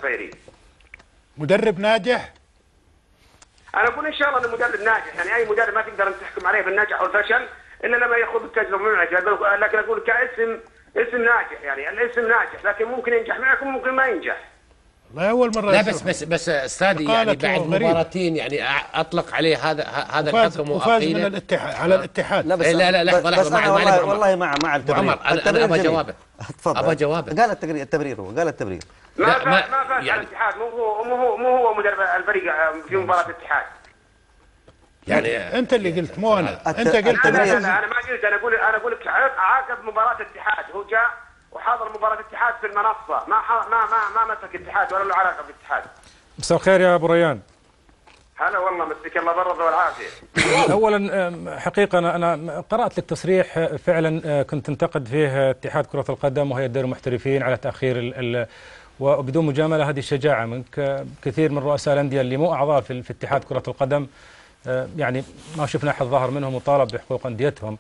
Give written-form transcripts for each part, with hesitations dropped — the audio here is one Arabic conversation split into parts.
الخيري. مدرب ناجح؟ انا اقول ان شاء الله انه مدرب ناجح، يعني اي مدرب ما تقدر تحكم عليه بالنجاح والفشل الا لما ياخذ التجربه معك، لكن اقول اسم ناجح، يعني الاسم ناجح، لكن ممكن ينجح معك وممكن ما ينجح. والله اول مره لا بس استاذي، يعني بعد مباراتين يعني اطلق عليه هذا الحكم وفاز من الاتحاد على الاتحاد. لا بس لا لحظه والله مع التبرير. عمر انا ابغى جوابه. ابغى جوابه. قال التبرير هو قال التبرير. ما فاز يعني على الاتحاد، مو هو مدرب الفريق في مباراه الاتحاد. يعني انت اللي قلت مو انا. انت قلت انا ما قلت، انا اقول لك عاقب مباراه الاتحاد، هو جاء وحاضر مباراه الاتحاد في المنصه، ما مسك الاتحاد ولا له علاقه بالاتحاد. مساء الخير يا ابو ريان. هلا والله، مسك الله بالرضا والعافيه. اولا حقيقه انا قرات لك تصريح فعلا كنت تنتقد فيه اتحاد كره القدم وهيئه دوري المحترفين على تاخير وبدون مجامله هذه الشجاعه منك. كثير من رؤساء الانديه اللي مو اعضاء في اتحاد كره القدم يعني ما شفنا احد ظهر منهم وطالب بحقوق انديتهم،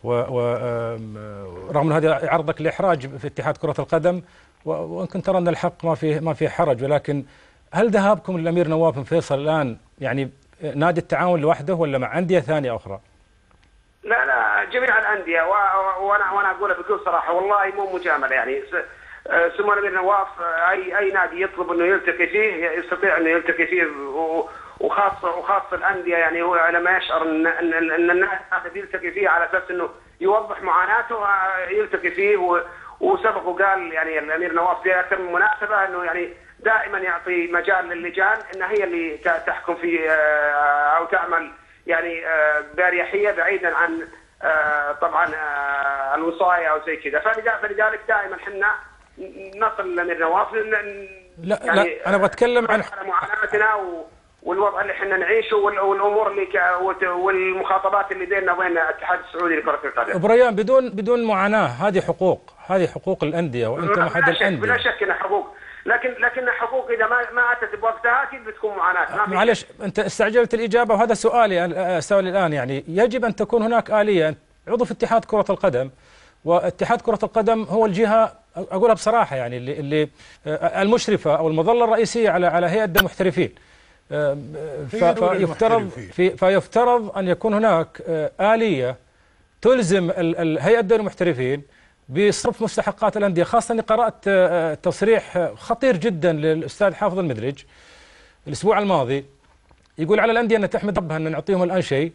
ورغم ان هذا يعرضك لاحراج في اتحاد كره القدم، وان كنت ترى ان الحق ما في حرج، ولكن هل ذهابكم للامير نواف بن فيصل الان يعني نادي التعاون لوحده ولا مع انديه ثانيه اخرى؟ لا جميع الانديه، وانا اقولها بكل صراحه والله مو مجامله، يعني سمو الامير نواف اي نادي يطلب انه يلتقي فيه يستطيع انه يلتقي فيه، وخاصه الانديه، يعني هو لما يشعر ان النادي هذا بيلتقي فيه على اساس انه يوضح معاناته يلتقي فيه، وسبق وقال يعني الامير نواف في اكثر من مناسبه انه يعني دائما يعطي مجال للجان انها هي اللي تحكم في او تعمل يعني باريحيه بعيدا عن طبعا الوصايه او زي كذا، فلذلك دائما احنا نصل للامير نواف. لا انا بتكلم عن معاناتنا والوضع اللي احنا نعيشه والامور اللي والمخاطبات اللي بيننا وبين الاتحاد السعودي لكره القدم. ابو ريان بدون معاناه، هذه حقوق الانديه وانتم احد الانديه. بلا شك انها حقوق، لكن حقوق اذا ما اتت بوقتها اكيد بتكون معاناه. معلش انت استعجلت الاجابه، وهذا سؤالي الان. يعني يجب ان تكون هناك اليه. عضو في اتحاد كره القدم، واتحاد كره القدم هو الجهه اقولها بصراحه يعني اللي المشرفه او المظله الرئيسيه على هيئه المحترفين. فيفترض أن يكون هناك آلية تلزم هيئة دوري المحترفين بصرف مستحقات الأندية. خاصة أني قرأت تصريح خطير جدا للأستاذ حافظ المدرج الأسبوع الماضي، يقول على الأندية أن تحمد ربها أن نعطيهم الآن شيء،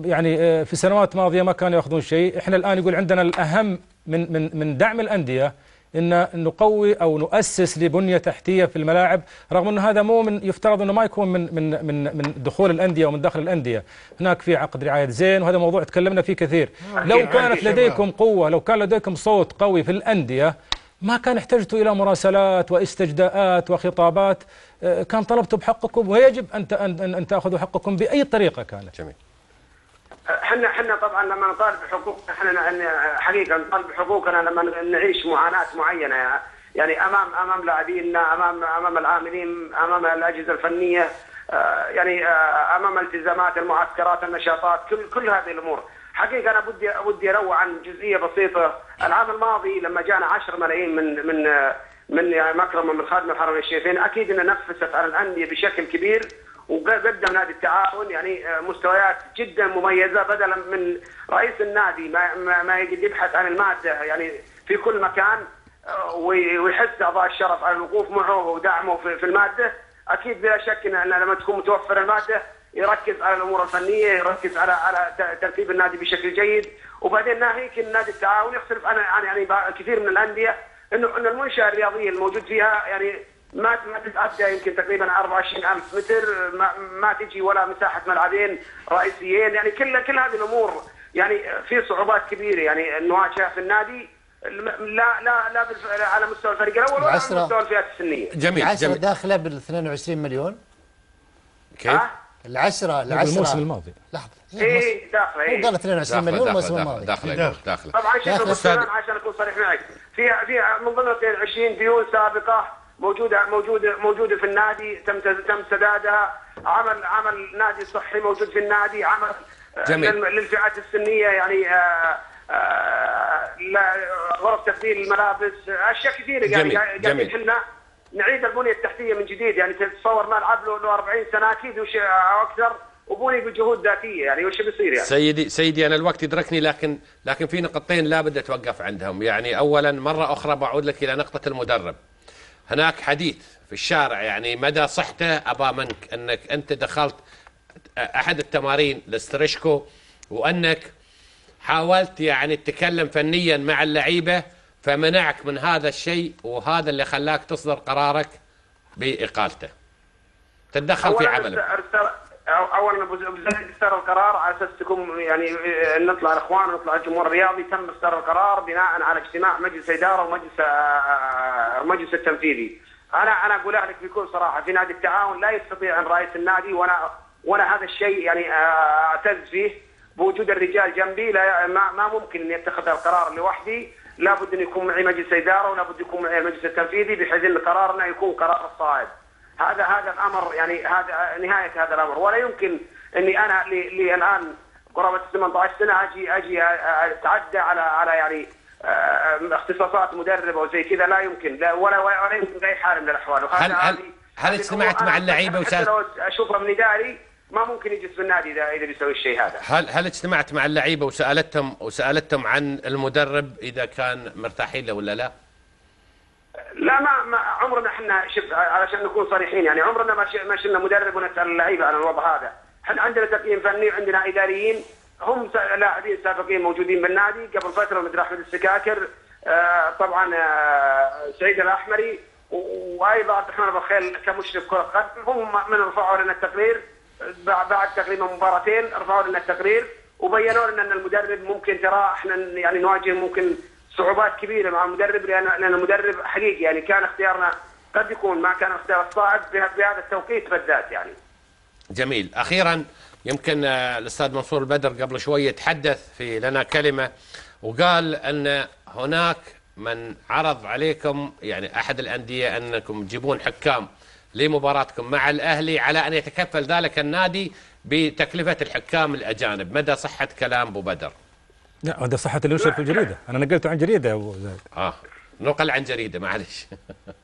يعني في سنوات ماضية ما كانوا يأخذون شيء. إحنا الآن يقول عندنا الأهم من دعم الأندية إن نقوي أو نؤسس لبنية تحتية في الملاعب، رغم أن هذا مو يفترض أنه ما يكون من دخول الأندية ومن داخل الأندية. هناك في عقد رعاية زين، وهذا موضوع تكلمنا فيه كثير. لو كانت لديكم قوة، لو كان لديكم صوت قوي في الأندية، ما كان احتجتوا إلى مراسلات واستجداءات وخطابات، كان طلبتوا بحقكم، ويجب أن تأخذوا حقكم بأي طريقة كانت. جميل. احنا طبعا لما نطالب بحقوقنا، احنا حقيقه نطالب بحقوقنا لما نعيش معاناه معينه، يعني امام لاعبينا، امام العاملين، امام الاجهزه الفنيه، يعني امام التزامات المعسكرات النشاطات، كل هذه الامور. حقيقه انا ودي اروع عن جزئيه بسيطه. العام الماضي لما جانا 10 ملايين من يعني مكرمه من خادم الحرمين الشريفين، اكيد انها نفست على الانديه بشكل كبير، وقدم نادي التعاون يعني مستويات جدا مميزه، بدلا من رئيس النادي ما يبحث عن الماده يعني في كل مكان، ويحث اعضاء الشرف على الوقوف معه ودعمه في الماده. اكيد بلا شك ان لما تكون متوفره الماده يركز على الامور الفنيه، يركز على ترتيب النادي بشكل جيد. وبعدين ناهيك النادي التعاون يختلف عن يعني كثير من الانديه، انه المنشاه الرياضيه الموجود فيها يعني ما تتعدى يمكن تقريبا 24,000 متر، ما تجي ولا مساحه ملعبين رئيسيين، يعني كل هذه الامور يعني في صعوبات كبيره يعني نواجهها في النادي، لا على مستوى الفريق الاول ولا على مستوى الفئات السنيه. جميل. داخله بال 22 مليون. كيف؟ العشرة الموسم الماضي. لحظه. ايه داخله. هو قال 22 مليون الموسم الماضي. داخله. طبعا عشان اكون صريح معك، في من ضمن 22 ديون سابقه موجوده في النادي، تم سدادها. عمل نادي صحي موجود في النادي، عمل للفئات السنيه يعني غرف تبديل الملابس، اشياء كثيره يعني قاعدين احنا نعيد البنيه التحتيه من جديد. يعني تتصور ملعب له 40 سنه اكيد او اكثر وبني بجهود ذاتيه، يعني وش بيصير يعني؟ سيدي انا الوقت يدركني، لكن في نقطتين لابد اتوقف عندهم. يعني اولا مره اخرى بعود لك الى نقطه المدرب. هناك حديث في الشارع يعني مدى صحته ابا منك انك انت دخلت احد التمارين لاستريشكو وانك حاولت يعني تتكلم فنيا مع اللعيبه فمنعك من هذا الشيء، وهذا اللي خلاك تصدر قرارك باقالته. تتدخل في عمله. اولا ابو زيد اصدر القرار على اساس تكون يعني نطلع الاخوان ونطلع الجمهور الرياضي. تم اصدار القرار بناء على اجتماع مجلس اداره ومجلس التنفيذي. انا اقول لك بكل صراحه في نادي التعاون لا يستطيع ان رئيس النادي وانا هذا الشيء يعني اعتز فيه بوجود الرجال جنبي. لا ما ممكن ان يتخذ القرار لوحدي، لابد ان يكون معي مجلس اداره ولابد يكون معي المجلس التنفيذي بحيث ان قرارنا يكون قرار صائب. هذا الامر يعني هذا نهايه هذا الامر. ولا يمكن اني انا لي الان قرابه 18 سنه اجي اتعدى على يعني اختصاصات مدرب او زي كذا. لا يمكن، لا ولا يمكن باي حال من الاحوال. هل اجتمعت مع اللعيبه لو اشوفه من اداري ما ممكن يجلس في النادي اذا بيسوي الشيء هذا. هل اجتمعت مع اللعيبه وسالتهم عن المدرب اذا كان مرتاحين له ولا لا؟ لا ما عمرنا احنا شوف علشان نكون صريحين يعني عمرنا ما شلنا مدرب ونسال اللعيبه عن الوضع هذا. احنا عندنا تقييم فني وعندنا اداريين هم لاعبين سابقين موجودين بالنادي قبل فتره مثل احمد السكاكر طبعا سعيد الاحمري وايضا عبد الرحمن ابو الخيل كمشرف كره قدم. هم من رفعوا لنا التقرير بعد تقريبا مباراتين، رفعوا لنا التقرير وبينوا لنا ان المدرب ممكن ترى احنا يعني نواجه ممكن صعوبات كبيره مع المدرب لان المدرب حقيقي يعني كان اختيارنا قد يكون ما كان اختيار الصائب بهذا التوقيت بالذات يعني. جميل. اخيرا يمكن الاستاذ منصور البدر قبل شويه تحدث في لنا كلمه وقال ان هناك من عرض عليكم يعني احد الانديه انكم تجيبون حكام لمباراتكم مع الاهلي على ان يتكفل ذلك النادي بتكلفه الحكام الاجانب. مدى صحه كلام ابو بدر؟ لا هذا صحة اللي ينشر في الجريدة، أنا نقلته عن جريدة يا أبو زيد. نقل عن جريدة معلش.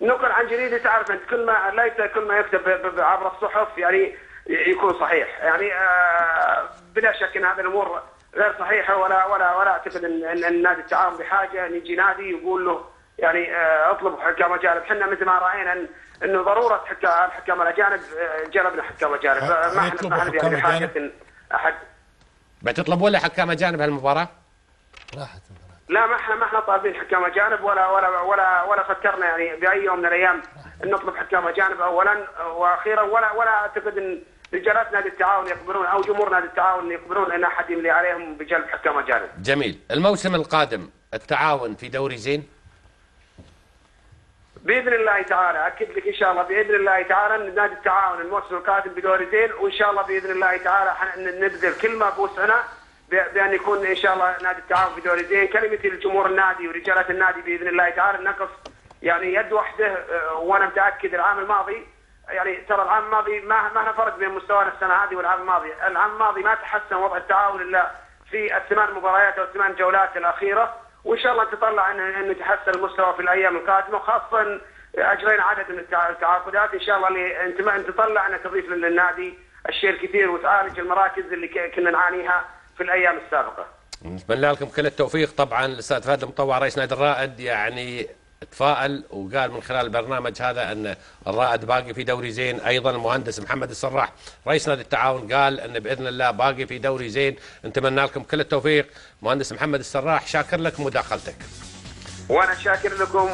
نقل عن جريدة. تعرف أنت كل ما يكتب عبر الصحف يعني يكون صحيح يعني بلا شك أن هذه الأمور غير صحيحة ولا أعتقد أن نادي التعاون بحاجة أن يجي نادي يقول له يعني اطلب حكام أجانب. احنا مثل ما رأينا أنه ضرورة الحكام الأجانب جلبنا حكام أجانب. ما احنا بحاجة أحد. بتطلب ولا حكام أجانب هالمباراة؟ راحت لا ما احنا طالبين حكام اجانب ولا فكرنا يعني باي يوم من الايام ان نطلب حكام اجانب اولا واخيرا ولا اعتقد ان رجالات نادي التعاون يقبلون او جمهور نادي التعاون يقبلون ان احد يملي عليهم بجلب حكام اجانب. جميل. الموسم القادم التعاون في دوري زين؟ باذن الله تعالى اكد لك ان شاء الله باذن الله تعالى نادي التعاون الموسم القادم بدوري زين، وان شاء الله باذن الله تعالى نبذل كل ما بوسعنا بأن يكون إن شاء الله نادي التعاون في دوري زين. كلمتي لجمهور النادي ورجالات النادي بإذن الله تعالى نقف يعني يد واحدة. وأنا متأكد العام الماضي يعني ترى العام الماضي ما فرق بين مستوانا السنة هذه والعام الماضي. العام الماضي ما تحسن وضع التعاون إلا في الثمان مباريات أو الثمان جولات الأخيرة، وإن شاء الله نتطلع أن يتحسن المستوى في الأيام القادمة. وخاصة أجرينا عدد من التعاقدات إن شاء الله اللي نتطلع أن تضيف للنادي الشيء الكثير وتعالج المراكز اللي كنا نعانيها في الايام السابقه. نتمنى لكم كل التوفيق. طبعا الاستاذ فهد المطوع رئيس نادي الرائد يعني تفائل وقال من خلال البرنامج هذا ان الرائد باقي في دوري زين. ايضا المهندس محمد السراح رئيس نادي التعاون قال ان باذن الله باقي في دوري زين. نتمنى لكم كل التوفيق. مهندس محمد السراح شاكر لك مداخلتك. وانا شاكر لكم